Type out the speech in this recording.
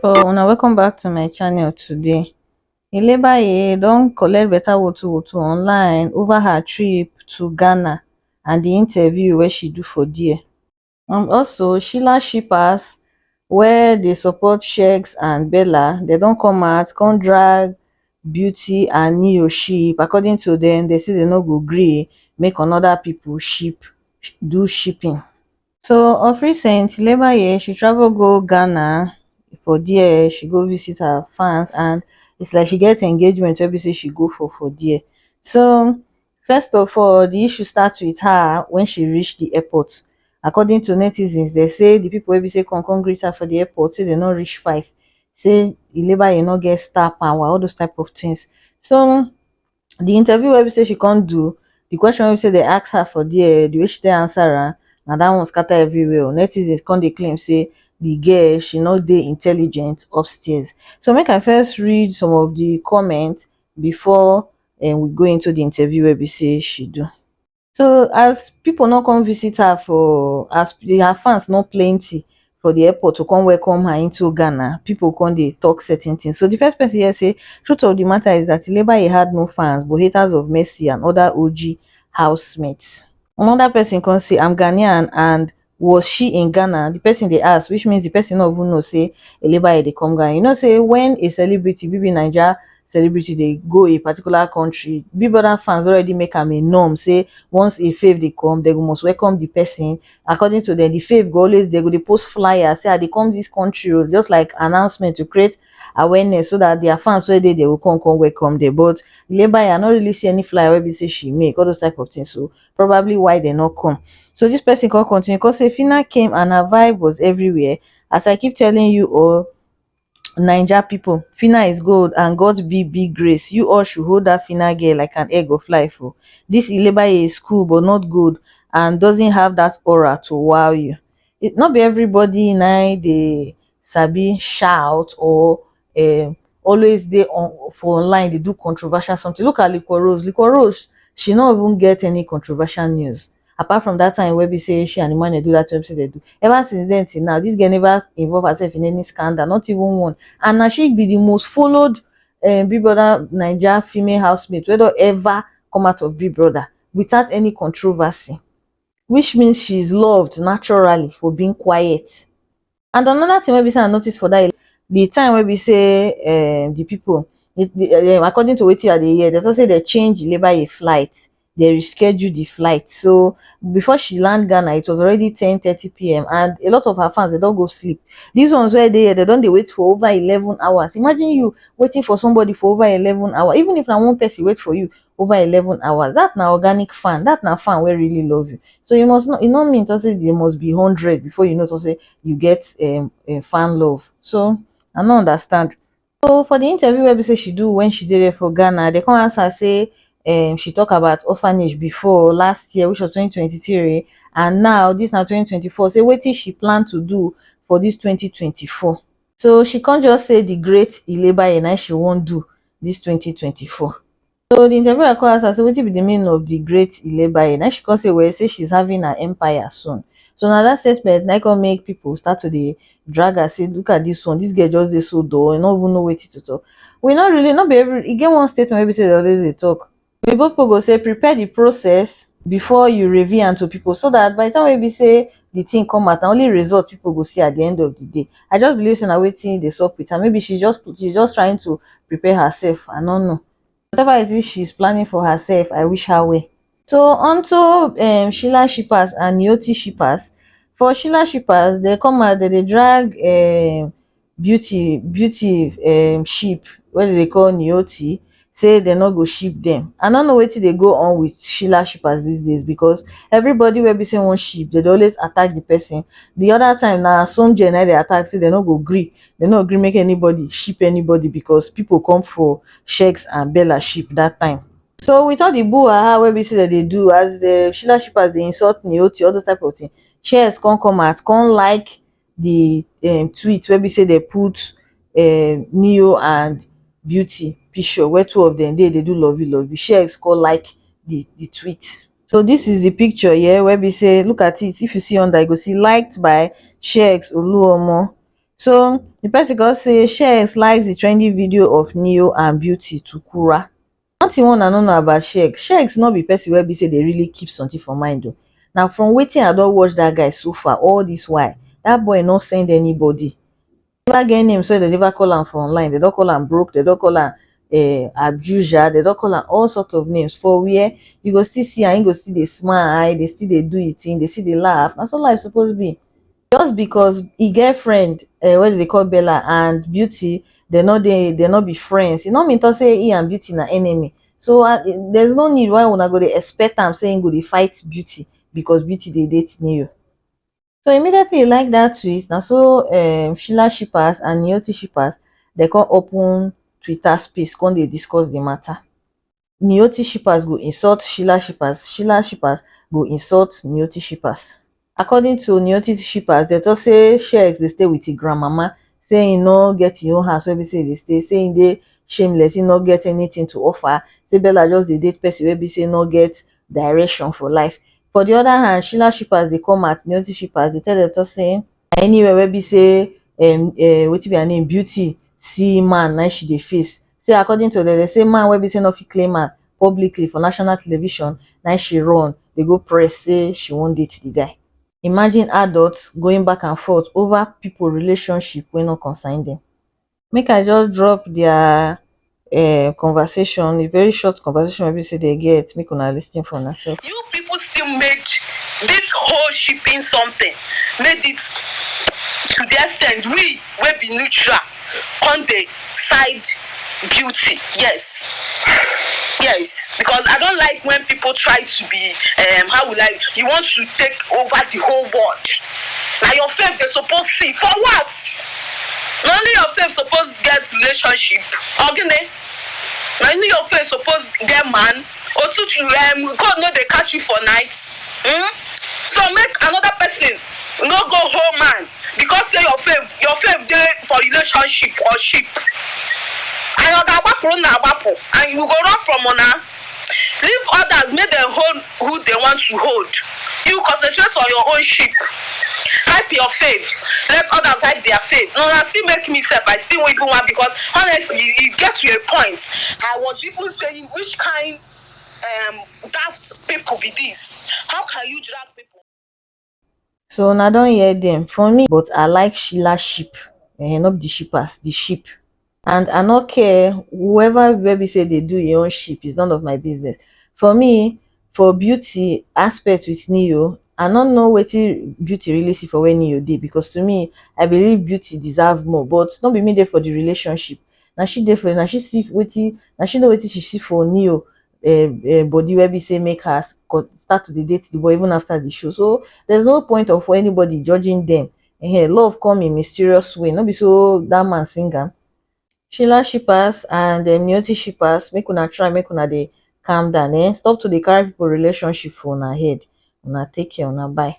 Una welcome back to my channel today. Ilebaye don collect better woto online over her trip to Ghana and the interview wey she do for there. Also Sheila shippers wey dey support Sheggz and Bella, they don come out come drag Beauty and Neo ship. According to them, they say they no go gree make another people do shipping. So of recent, Ilebaye she travel go Ghana. For there she go visit her fans, and it's like she get engagement wey be say she go for there. So first of all, the issue start with her when she reach the airport. According to netizens, they say the people wey be say come greet her for the airport say they no reach five, say Ilebaye no get star power, all those type of things. So the interview wey be say she can't do, the question wey be say they ask her for there, the way she take answer am, na that one scatter everywhere. Netizens come dey claim say the girl she no dey intelligent upstairs. So make I first read some of the comments before we go into the interview wey be say she do. So as people no come visit her, for as her fans no plenty for the airport to come welcome her into Ghana, people come dey talk certain things. So the first person here say truth of the matter is that Ilebaye had no fans but haters of Mercy and other OG housemates. Another person come say I'm Ghanaian and was she in Ghana? The person they ask, which means the person no even know say Ilebaye they come Ghana. You know, say when a celebrity, BBNaija celebrity, they go a particular country, Big Brother fans already make am a norm. Say once a fave they come, they must welcome the person. According to them, the fave go always they go they post flyers, say they come this country, just like announcement to create awareness so that their fans where they will come welcome them. But Ilebaye, I not really see any flyer where we say she make all those type of things. So probably why they not come. So this person can continue because say Fina came and her vibe was everywhere. As I keep telling you all, Naija people, Fina is gold and God be big grace. You all should hold that Fina girl like an egg of life. Oh. This Ilebaye is cool but not good and doesn't have that aura to wow you. It not be everybody now they sabi shout or always they on for online they do controversial something. Look at Liquor Rose. Liquor Rose, she not even get any controversial news. Apart from that time where we say she and the man they do that website they do. Ever since then till now, this girl never involve herself in any scandal, not even one. And now she be the most followed Big Brother Naija female housemate wey don ever come out of Big Brother without any controversy, which means she's loved naturally for being quiet. And another thing wey be say I notice for that, the time wey be say the people according to wetin I dey hear, they talk say they change Ilebaye flight, they reschedule the flight. So before she land Ghana, it was already 10:30 p.m. and a lot of her fans they don't go sleep. These ones where they don't they wait for over 11 hours. Imagine you waiting for somebody for over 11 hours. Even if na one person wait for you over 11 hours, that na organic fan, that na fan wey really love you. So you must not, you know, mean to say there must be 100 before you know to say you get fan love. So I don't understand. So for the interview wey be say she do when she did it for Ghana, they come ask her say she talk about orphanage before last year, which was 2023, and now this now 2024. Say wetin she plan to do for this 2024. So she can't just say the great Ilebaye na she won't do this 2024. So the interviewer call her say wetin be the meaning of the great Ilebaye. Now she can say well, say she's having an empire soon. So now that statement na can make people start to the drag her, say look at this one, this girl just dey so dull, and not even know wetin to talk. We not really not be every e get one statement wey be say they always dey talk. We both people go say prepare the process before you reveal am to people, so that by the time we be say the thing come out, na only result people go see at the end of the day. I just believe say na wetin dey sup with her. Maybe she's just trying to prepare herself. I don't know. Whatever it is she's planning for herself, I wish her well. So onto Sheila shippers and Yoti shippers. For Sheila shippers, they come out, they drag beauty ship wey they call Nyoti, say they no go ship them. I don't know wetin they go on with Sheila shippers these days, because everybody will be saying one ship, they dey always attack the person. The other time now some gen they attack, say they no go gree, they no agree make anybody ship anybody because people come for Sheggz and Bella ship that time. So with all the boo wey be say that they do, as the Sheila shippers they insult Nyoti, all those type of thing, Sheggz come out, come like the tweet where we say they put Neo and Beauty picture where two of them they do lovey. Sheggz come like the tweet. So this is the picture here where we say look at it. If you see under, you go see liked by Sheggz Oluomo. So The person go say Sheggz likes the trendy video of Neo and Beauty to Kura. One thing una no know about Sheggz no be person wey be say dey really keep something for mind o. Na from wetin I don watch dat guy so far all dis while, dat boy no send anybody. Never get name so dem never call am for online, dem don call am broke, dem don call am abuser, dem don call am all sort of names for where you go still see am, him go still dey smile, dey still dey do him thing, dey still dey laugh. Na so life suppose be. Just because e get friend wey dem dey call Bella and Beauty, dem no be friends, e no mean talk say he and Beauty na enemy. So there's no need why una go dey expect am say him go dey fight Beauty because Beauty dey date Neo. So immediately e like dat tweet, na so Sheila shippers and Niyoti shippers dem come open Twitter space come dey discuss the matter. Niyoti shippers go insult Sheila shippers, Sheila shippers go insult Niyoti shippers. According to Niyoti shippers, dem talk say Sheggz dey stay with him grandmama, say him no get him own house wey be say e dey stay, say him dey shameless, him no get anything to offer, say Bella just dey date person wey be say no get direction for life. For the other hand, Sheila shippers dey come at Niyoti shippers, dey tell dem talk say anywhere wey be say wetin be her name, Beauty see man na she dey face. Say according to dem, dem say man wey be say no fit claim am publicly for national television na she run dey go press say she wan date the guy. Imagine adults going back and forth over people relationship wey no concern dem. Make I just drop their conversation, a very short conversation wey be say dey get, make una lis ten for una sef. You people still made this whole shipping something, made it to the extent we be neutral on the side Beauty. Yes, because I don't like when people try to be how will I, you want to take over the whole world. Now your faith they supposed see for what? Not only your faith supposed get relationship, okay? Now only your faith supposed get man or God know they catch you for nights. So make another person no go home man because say your faith there for relationship or ship. And you go run from una. Leave others, make them hold who they want to hold. You concentrate on your own ship. Hype your faith. Let others hype their faith. No, I still make myself. I still even want because honestly, it gets to a point. I was even saying which kind daft people be this. How can you drag people? So una don hear dem. For me, but I like Sheila ship, not the shippers, the ship. And I no care whoever wey be say dey do your own ship is none of my business. For me, for Beauty aspect with Neo, I no know wetin Beauty really see for where Neo dey, because to me I believe Beauty deserve more, but no be me dey for the relationship. Na she dey for, na she see wetin, na she know wetin she see for Neo body wey be say make her start to dey date the boy even after the show. So there's no point of for anybody judging them. Love come in mysterious way, no be so that man sing am. Sheila shippers and Niyoti shippers, make una try, make una dey calm down. Stop to dey carry people relationship for una head. Una take care, una bye.